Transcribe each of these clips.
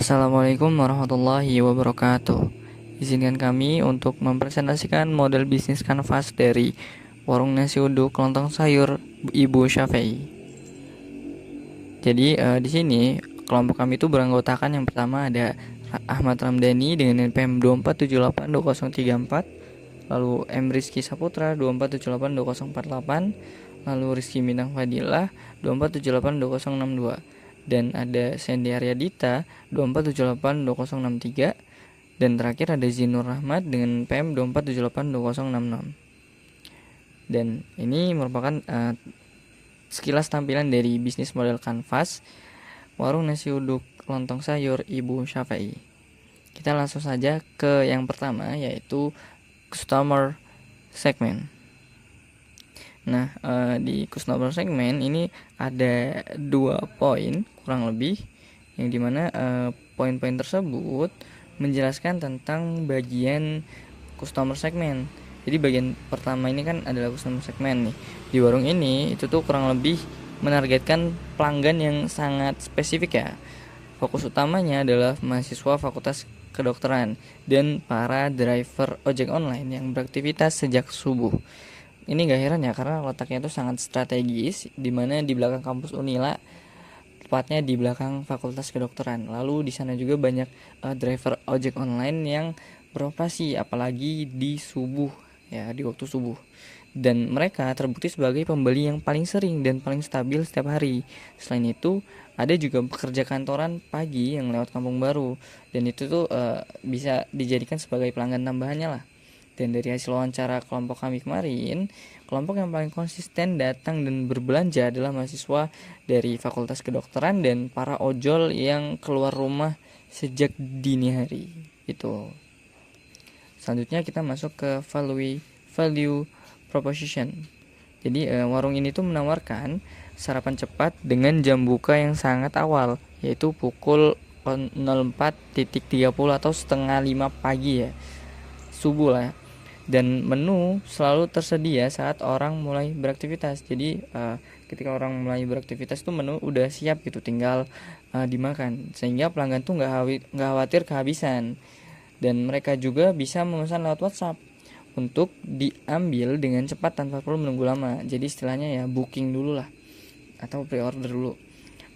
Assalamualaikum warahmatullahi wabarakatuh. Izinkan kami untuk mempresentasikan model bisnis kanvas dari warung nasi uduk lontong sayur Ibu Syafei. Jadi di sini kelompok kami itu beranggotakan yang pertama ada Ahmad Ramdhani dengan NPM 24782034, lalu M Rizky Saputra 24782048, lalu Rizky Bintang Fadilah 24782062, dan ada Sandy Aryadita 24782063, dan terakhir ada Zinur Rahmat dengan PM 24782066. Dan ini merupakan sekilas tampilan dari bisnis model kanvas warung nasi uduk lontong sayur Ibu Syafei. Kita langsung saja ke yang pertama, yaitu customer segment. Nah, di customer segment ini ada 2 poin kurang lebih, yang dimana poin-poin tersebut menjelaskan tentang bagian customer segment. Jadi bagian pertama ini kan adalah customer segment nih. Di warung ini itu tuh kurang lebih menargetkan pelanggan yang sangat spesifik ya. Fokus utamanya adalah mahasiswa Fakultas Kedokteran dan para driver ojek online yang beraktivitas sejak subuh. Ini gak heran ya, karena letaknya itu sangat strategis, dimana di belakang kampus Unila, tepatnya di belakang Fakultas Kedokteran. Lalu di sana juga banyak driver ojek online yang beroperasi, apalagi di subuh ya, di waktu subuh. Dan mereka terbukti sebagai pembeli yang paling sering dan paling stabil setiap hari. Selain itu, ada juga pekerja kantoran pagi yang lewat Kampung Baru, dan itu tuh bisa dijadikan sebagai pelanggan tambahannya lah. Dan dari hasil wawancara kelompok kami kemarin, kelompok yang paling konsisten datang dan berbelanja adalah mahasiswa dari Fakultas Kedokteran dan para ojol yang keluar rumah sejak dini hari. Itu. Selanjutnya kita masuk ke value proposition. Jadi warung ini tuh menawarkan sarapan cepat dengan jam buka yang sangat awal, yaitu pukul 04.30 atau setengah 5 pagi ya, subuh lah. Dan menu selalu tersedia saat orang mulai beraktivitas. Jadi ketika orang mulai beraktivitas tuh menu udah siap gitu, tinggal dimakan, sehingga pelanggan tuh nggak khawatir kehabisan. Dan mereka juga bisa memesan lewat WhatsApp untuk diambil dengan cepat tanpa perlu menunggu lama. Jadi istilahnya ya booking dulu lah, atau pre-order dulu.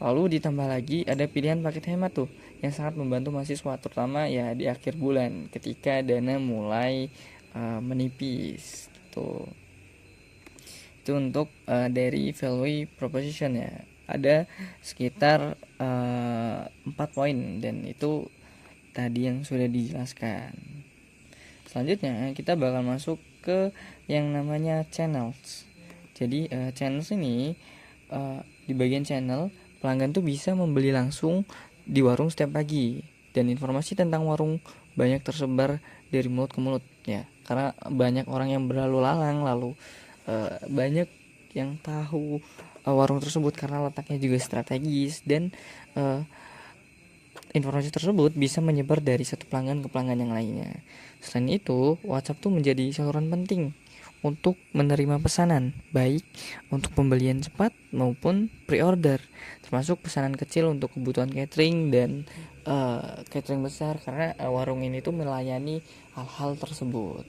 Lalu ditambah lagi ada pilihan paket hemat tuh, yang sangat membantu mahasiswa, terutama ya di akhir bulan ketika dana mulai menipis tuh. Itu untuk dari value proposition ya. Ada sekitar 4 poin, dan itu tadi yang sudah dijelaskan. Selanjutnya kita bakal masuk ke yang namanya channels. Jadi channels ini di bagian channel, pelanggan tuh bisa membeli langsung di warung setiap pagi, dan informasi tentang warung banyak tersebar dari mulut ke mulut ya, karena banyak orang yang berlalu lalang, lalu banyak yang tahu warung tersebut karena letaknya juga strategis, dan informasi tersebut bisa menyebar dari satu pelanggan ke pelanggan yang lainnya. Selain itu, WhatsApp tuh menjadi saluran penting untuk menerima pesanan, baik untuk pembelian cepat maupun pre-order, termasuk pesanan kecil untuk kebutuhan catering dan catering besar, karena warung ini tuh melayani hal-hal tersebut.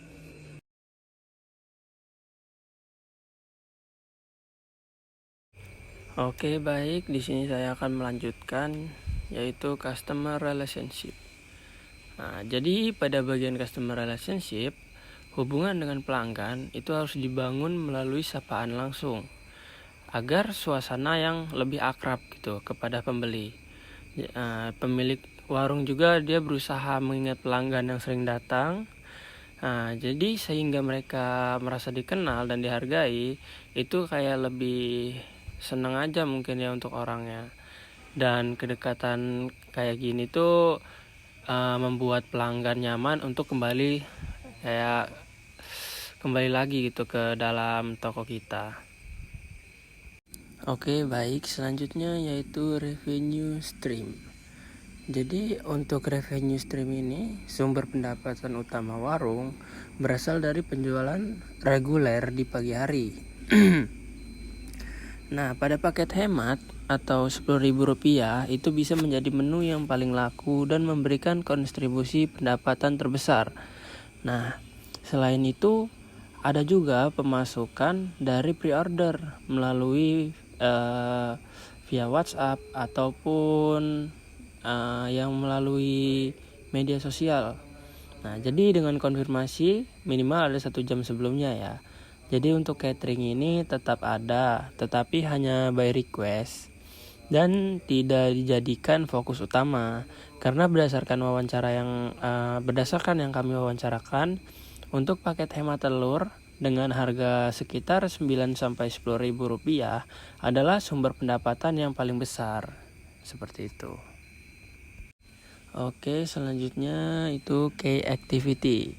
Oke, baik. Di sini saya akan melanjutkan, yaitu customer relationship. Nah, jadi pada bagian customer relationship, hubungan dengan pelanggan itu harus dibangun melalui sapaan langsung, agar suasana yang lebih akrab gitu kepada pembeli. Pemilik warung juga dia berusaha mengingat pelanggan yang sering datang. Nah, jadi sehingga mereka merasa dikenal dan dihargai, itu kayak lebih seneng aja mungkin ya untuk orangnya. Dan kedekatan kayak gini tuh membuat pelanggan nyaman untuk kembali lagi gitu ke dalam toko kita. Oke, baik. Selanjutnya yaitu revenue stream. Jadi untuk revenue stream ini, sumber pendapatan utama warung berasal dari penjualan reguler di pagi hari. Nah, pada paket hemat, atau Rp10.000 itu bisa menjadi menu yang paling laku dan memberikan kontribusi pendapatan terbesar. Nah, selain itu ada juga pemasukan dari pre-order melalui via WhatsApp ataupun yang melalui media sosial. Nah, jadi dengan konfirmasi minimal ada 1 jam sebelumnya ya. Jadi untuk catering ini tetap ada, tetapi hanya by request dan tidak dijadikan fokus utama karena berdasarkan yang kami wawancarakan untuk paket hemat telur dengan harga sekitar 9 sampai 10.000 rupiah adalah sumber pendapatan yang paling besar. Seperti itu. Oke, selanjutnya itu key activity.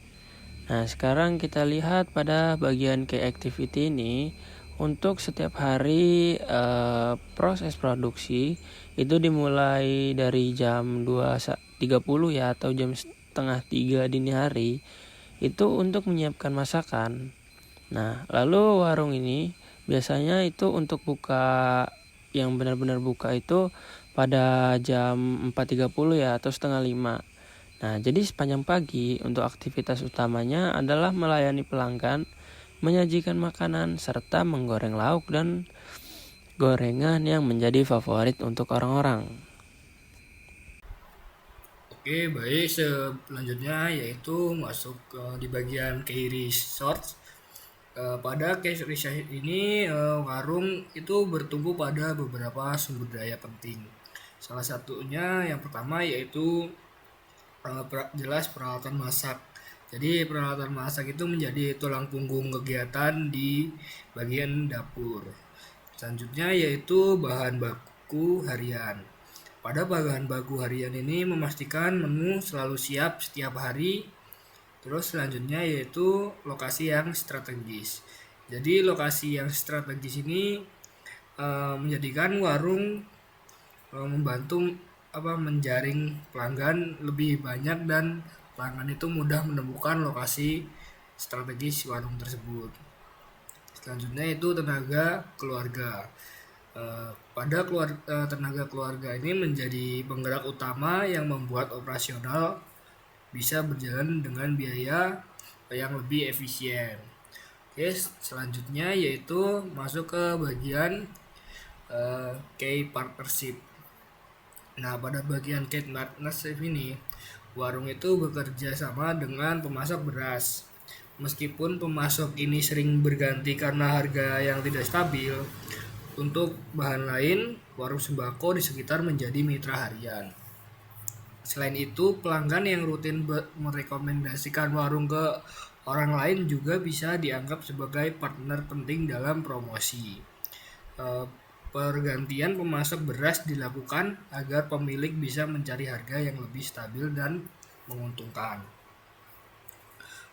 Nah, sekarang kita lihat pada bagian key activity ini. Untuk setiap hari proses produksi itu dimulai dari jam 2.30 ya atau jam setengah 3 dini hari itu untuk menyiapkan masakan. Nah, lalu warung ini biasanya itu untuk buka yang benar-benar buka itu pada jam 4.30 ya atau setengah 5. Nah, jadi sepanjang pagi untuk aktivitas utamanya adalah melayani pelanggan, menyajikan makanan, serta menggoreng lauk dan gorengan yang menjadi favorit untuk orang-orang. Oke, baik. Selanjutnya yaitu masuk di bagian key resource. Pada key resource ini warung itu bertumbuh pada beberapa sumber daya penting. Salah satunya yang pertama yaitu jelas peralatan masak. Jadi peralatan masak itu menjadi tulang punggung kegiatan di bagian dapur. Selanjutnya yaitu bahan baku harian. Pada bahan baku harian ini memastikan menu selalu siap setiap hari. Terus selanjutnya yaitu lokasi yang strategis. Jadi lokasi yang strategis ini menjadikan warung membantu menjaring pelanggan lebih banyak dan pelanggan itu mudah menemukan lokasi strategis warung tersebut. Selanjutnya itu tenaga keluarga. Tenaga keluarga ini menjadi penggerak utama yang membuat operasional bisa berjalan dengan biaya yang lebih efisien. Oke, selanjutnya yaitu masuk ke bagian key partnership. Nah, pada bagian key partnership ini, warung itu bekerja sama dengan pemasok beras. Meskipun pemasok ini sering berganti karena harga yang tidak stabil, untuk bahan lain, warung sembako di sekitar menjadi mitra harian. Selain itu, pelanggan yang rutin merekomendasikan warung ke orang lain juga bisa dianggap sebagai partner penting dalam promosi. Pergantian pemasok beras dilakukan agar pemilik bisa mencari harga yang lebih stabil dan menguntungkan.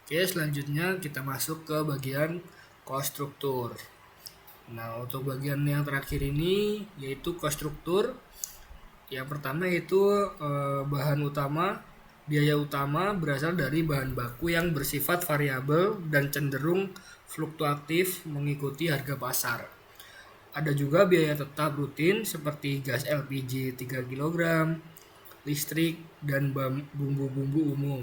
Oke, selanjutnya kita masuk ke bagian cost struktur. Nah, untuk bagian yang terakhir ini yaitu cost struktur. Yang pertama yaitu biaya utama berasal dari bahan baku yang bersifat variabel dan cenderung fluktuatif mengikuti harga pasar. Ada juga biaya tetap rutin seperti gas LPG 3 kg, listrik, dan bumbu-bumbu umum.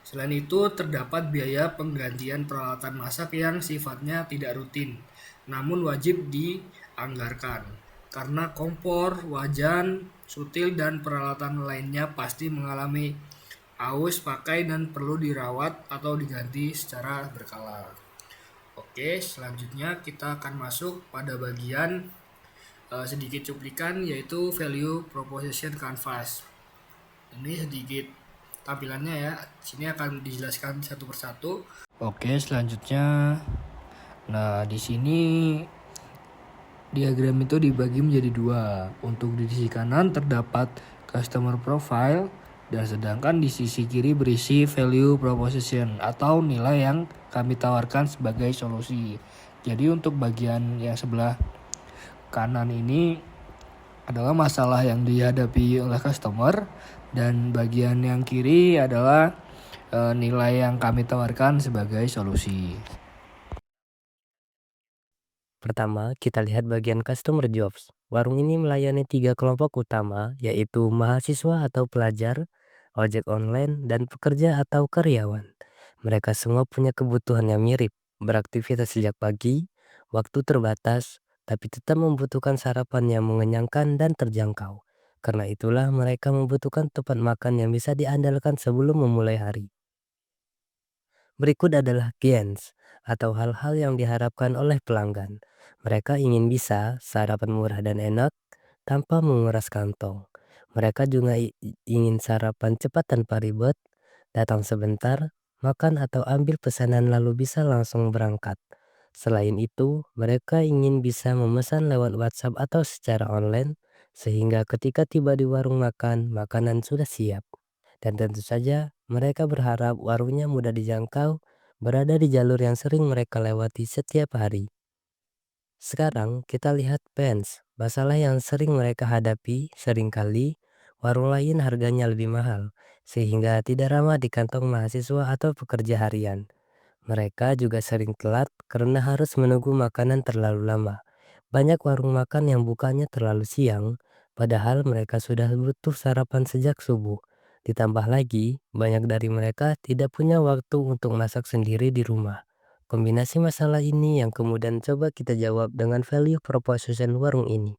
Selain itu, terdapat biaya penggantian peralatan masak yang sifatnya tidak rutin, namun wajib dianggarkan. Karena kompor, wajan, sutil, dan peralatan lainnya pasti mengalami aus pakai dan perlu dirawat atau diganti secara berkala. Oke, selanjutnya kita akan masuk pada bagian sedikit cuplikan yaitu value proposition canvas. Ini sedikit tampilannya ya. Sini akan dijelaskan satu persatu. Oke, selanjutnya nah di sini diagram itu dibagi menjadi 2. Untuk di sisi kanan terdapat customer profile dan sedangkan di sisi kiri berisi value proposition atau nilai yang kami tawarkan sebagai solusi. Jadi untuk bagian yang sebelah kanan ini adalah masalah yang dihadapi oleh customer dan bagian yang kiri adalah nilai yang kami tawarkan sebagai solusi. Pertama, kita lihat bagian customer jobs. Warung ini melayani 3 kelompok utama, yaitu mahasiswa atau pelajar, ojek online, dan pekerja atau karyawan. Mereka semua punya kebutuhan yang mirip, beraktivitas sejak pagi, waktu terbatas, tapi tetap membutuhkan sarapan yang mengenyangkan dan terjangkau. Karena itulah mereka membutuhkan tempat makan yang bisa diandalkan sebelum memulai hari. Berikut adalah gains atau hal-hal yang diharapkan oleh pelanggan. Mereka ingin bisa sarapan murah dan enak tanpa menguras kantong. Mereka juga ingin sarapan cepat tanpa ribet, datang sebentar, makan atau ambil pesanan lalu bisa langsung berangkat. Selain itu, mereka ingin bisa memesan lewat WhatsApp atau secara online, sehingga ketika tiba di warung makan, makanan sudah siap. Dan tentu saja, mereka berharap warungnya mudah dijangkau, berada di jalur yang sering mereka lewati setiap hari. Sekarang kita lihat pens, masalah yang sering mereka hadapi seringkali warung lain harganya lebih mahal, sehingga tidak ramah di kantong mahasiswa atau pekerja harian. Mereka juga sering telat karena harus menunggu makanan terlalu lama. Banyak warung makan yang bukanya terlalu siang, padahal mereka sudah butuh sarapan sejak subuh. Ditambah lagi, banyak dari mereka tidak punya waktu untuk masak sendiri di rumah. Kombinasi masalah ini yang kemudian coba kita jawab dengan value proposition warung ini.